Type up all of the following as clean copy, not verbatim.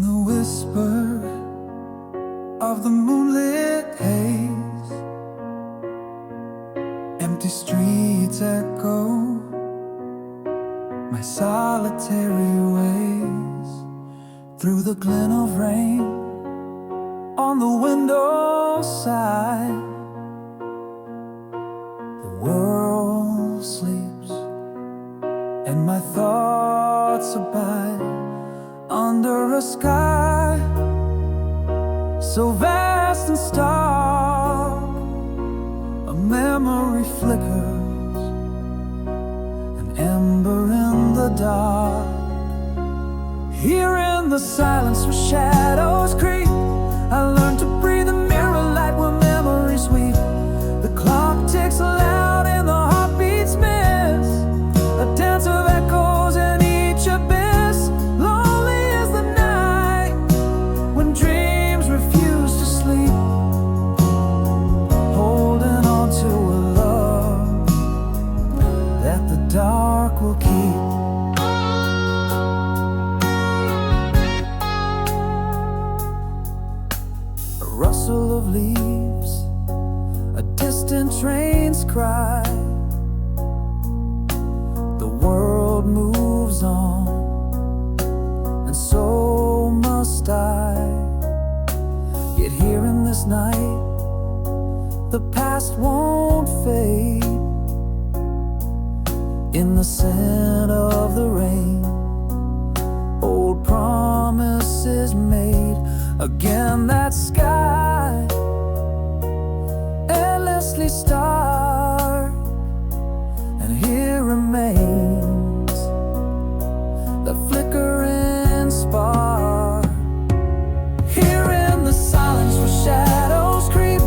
the whisper of the moonlit haze, empty streets echo my solitary ways. Through the glint of rain on the window side, the world sleeps and my thoughts abide under a sky so vast and stark. A memory flickers, an ember in the dark. Here in the silence where shadows creep, I learned to breathe in mirror light where memories weep. The clock ticks loud and the heartbeats miss, a dance of echoes in each abyss. Lonely is the night when dreams refuse to sleep, holding on to a love that the dark will keep. A rustle of leaves, a distant train's cry. The world moves on, and so must I. Yet here in this night, the past won't fade. In the scent of the rain, old promises made. Again that sky, endlessly stark, and here remains the flickering spark. Here in the silence where shadows creep,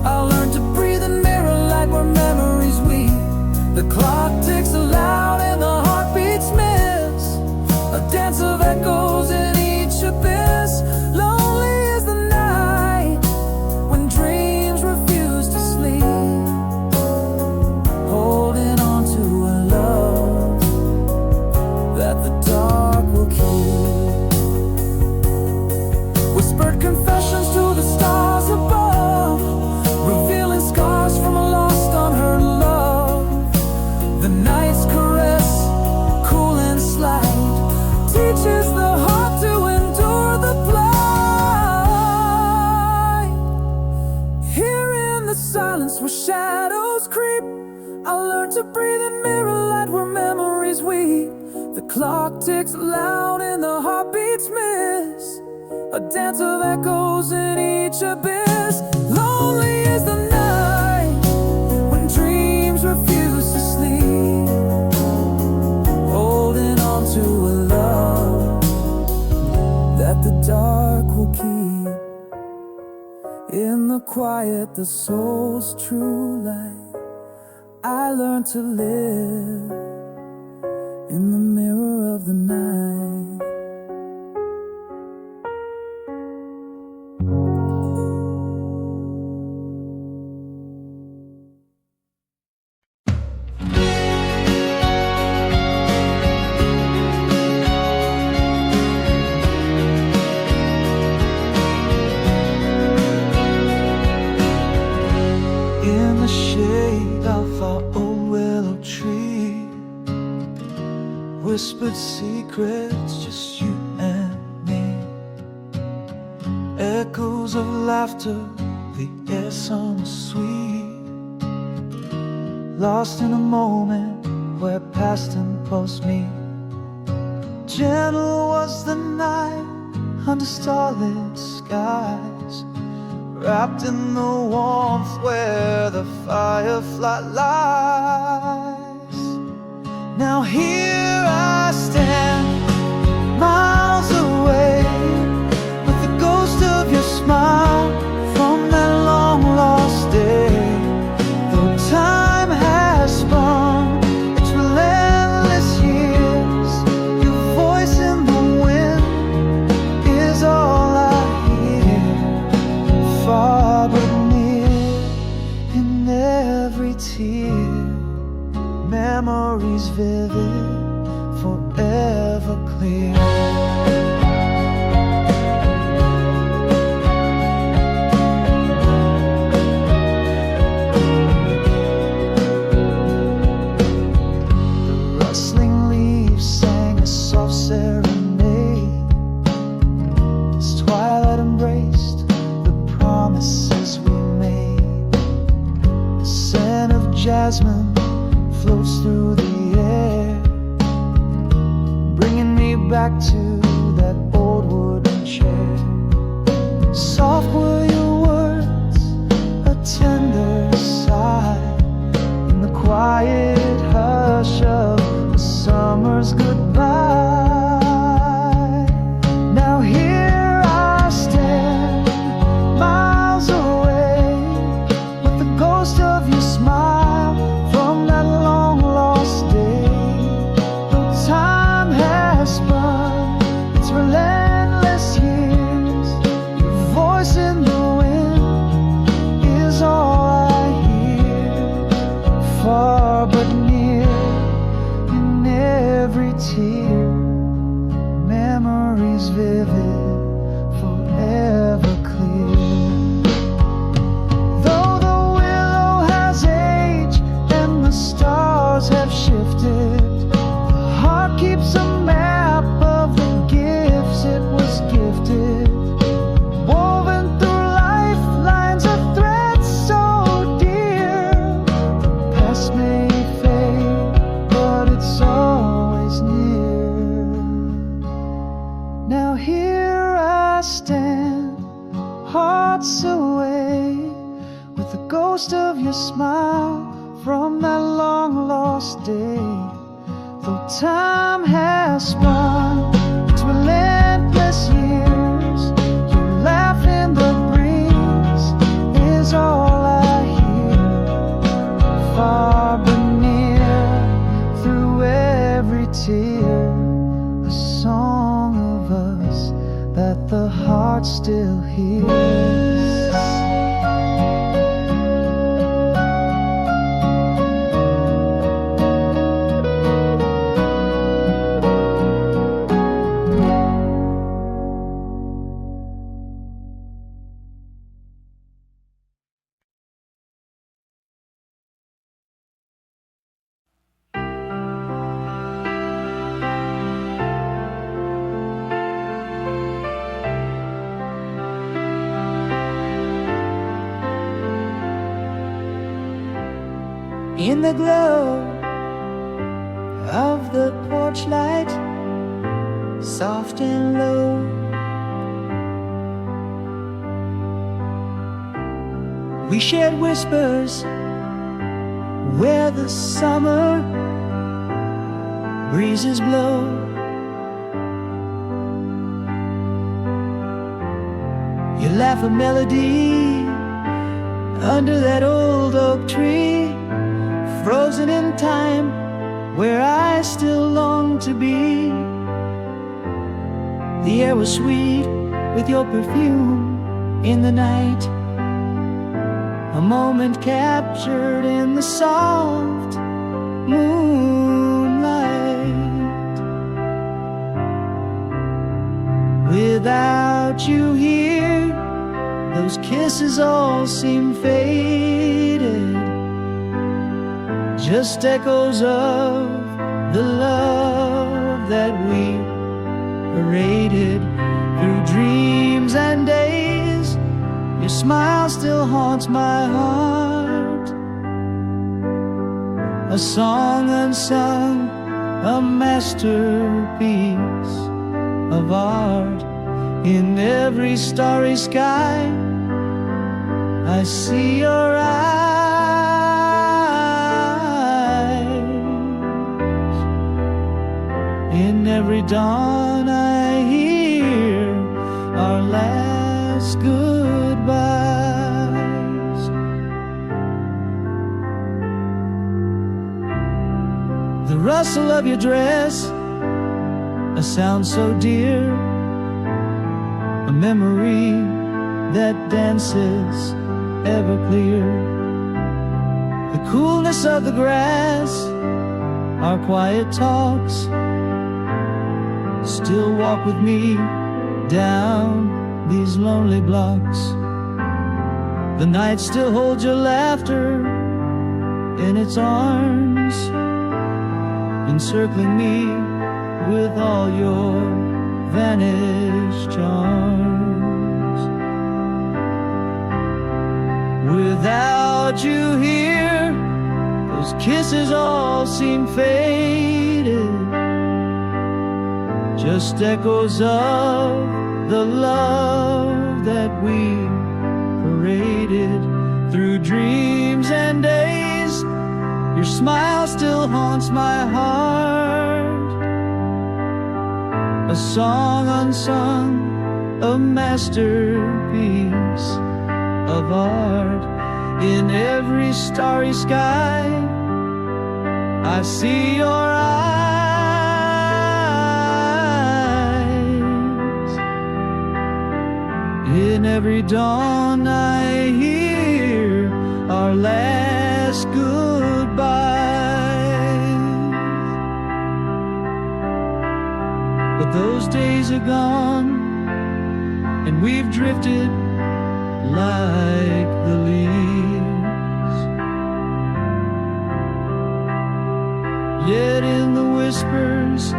I learned to breathe in mirror light where memories weep. The clock ticks loud and the heartbeats miss, a dance of echoes in each abyss. Lonely is the night when dreams refuse to sleep, holding on to a love that the dark will keep. Whispered confessions to the stars above, revealing scars from a lost unheard love. The night's caress, cool and slight, teaches the heart to endure the plight. Here in the silence where shadows creep, I learned to breathe in mirror light where memories weep. The clock ticks loud and the heartbeats miss, a dance of echoes in each abyss. Lonely is the night when dreams refuse to sleep, holding on to a love that the dark will keep. In the quiet, the soul's true light, I learned to live in the mirror of the night. In the shade of our old willow tree, whispered secrets, just you and me. Echoes of laughter, the air summer sweet. Lost in a moment where past impulse meet. Gentle was the night under starlit skies, wrapped in the warmth where the firefly lies. Now here I stand, miles away, with the ghost of your smile from that long lost day. Though time has spun its relentless years, your voice in the wind is all I hear. Far but near, in every tear, memories vivid, forever clear. jasmine floats through the air, bringing me back to that old wooden chair. Soft were your words, a tender sigh, in the quiet hush of a summer's goodbye. Now here I stand, miles away, with the ghost of your smile from that long lost day. Though time has spun its relentless years, your voice in the wind is all I hear, far but near, in every tear, memories vivid, forever clear. Though the willow has aged and the stars have shifted, the heart keeps a map of the gifts it was gifted, woven through lifelines of threads so dear. The past may fade, but it's always near. Now here I stand, hearts away, with the ghost of your smile from that long lost day. Though time has spun its relentless years, your laugh in the breeze is all I hear, far but near, through every tear, a song of us that the heart still hears. In the glow of the porch light, soft and low, we shared whispers where the summer breezes blow. You laugh a melody under that old oak tree, frozen in time, where I still long to be. The air was sweet with your perfume in the night, a moment captured in the soft moonlight. Without you here, those kisses all seem faded, just echoes of the love that we paraded through dreams and days. Your smile still haunts my heart, a song unsung, a masterpiece of art. In every starry sky, I see your eyes. In every dawn I hear our last goodbyes. The rustle of your dress, a sound so dear, a memory that dances ever clear. The coolness of the grass, our quiet talks, still walk with me down these lonely blocks. The night still holds your laughter in its arms, encircling me with all your vanished charms. Without you here, Those kisses all seem faded, just echoes of the love that we paraded through dreams and days. Your smile still haunts my heart, a song unsung, a masterpiece of art. In every starry sky, I see your eyes. In every dawn I hear our last goodbye. But those days are gone, and we've drifted like the leaves. Yet in the whispers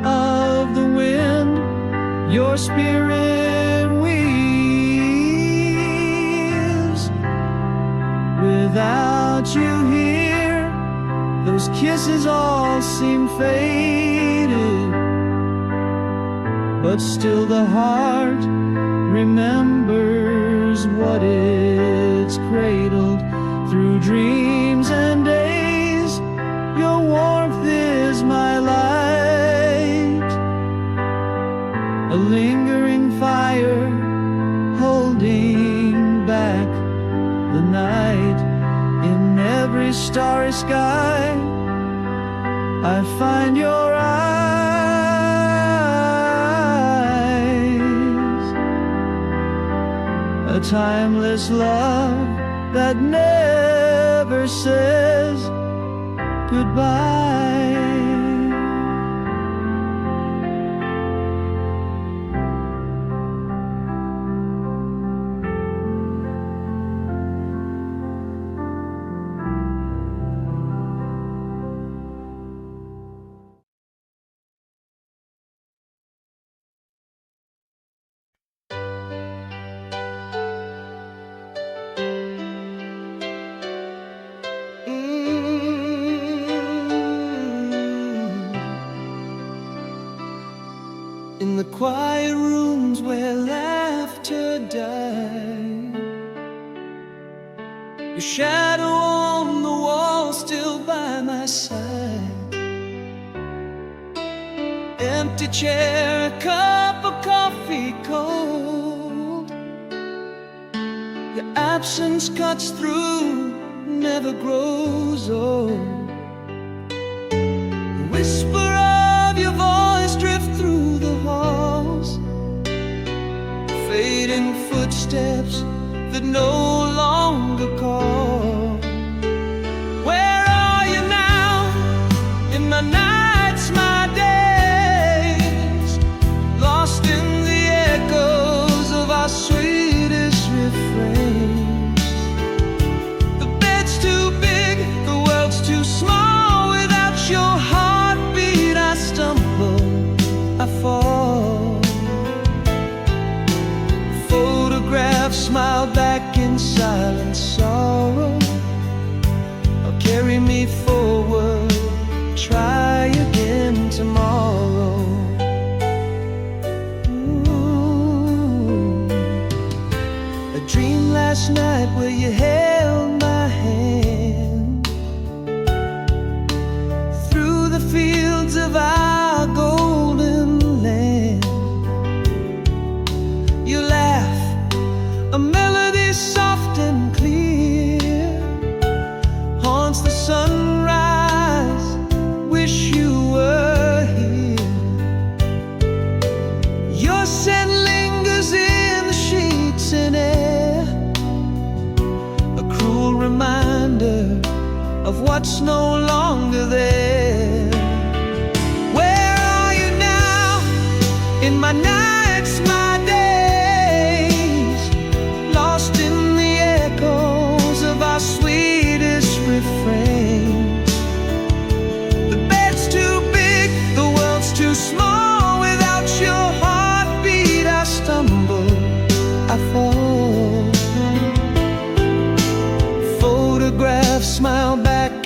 of the wind, your spirit weaves. Without you here, those kisses all seem faded, but still the heart remembers what it's cradled through dreams and days. Your warmth is my light, a lingering fire holding back the night. In every starry sky, I find your eyes, a timeless love that never says goodbye. In the quiet rooms where laughter died, your shadow on the wall still by my side. Empty chair, a cup of coffee cold. Your absence cuts through, never grows old. The whisper of your voice drifts through the halls, fading footsteps that no longer call. Where are you now? In my nights, my days, lost in the echoes of our sweetest refrains. The bed's too big, the world's too small. Without your heartbeat, I stumble, I fall. Photographs smile back in silent sorrow. I'll carry me forward, try again tomorrow. Ooh. A dream last night where you held my hand through the fields of our golden land. You laugh, a melody soft and clear, haunts the sunrise, wish you were here. Your scent lingers in the sheets and air, a cruel reminder of what's no longer there. Where are you now? In my nights, my days, lost in the echoes of our sweetest refrains. The bed's too big, the world's too small. Without your heartbeat, I stumble, I fall. Photographs smile back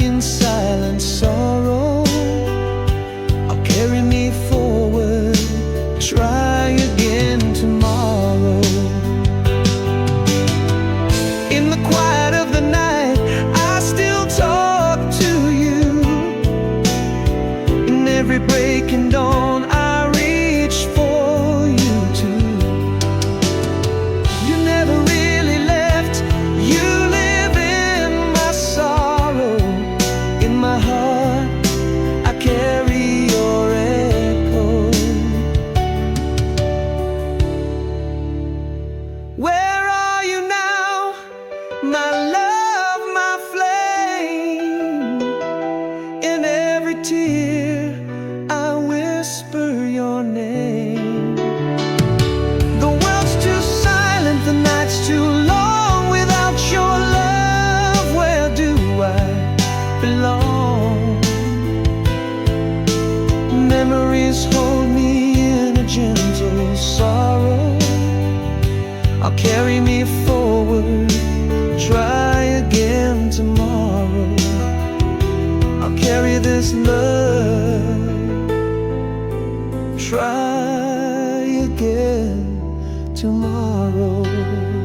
tomorrow.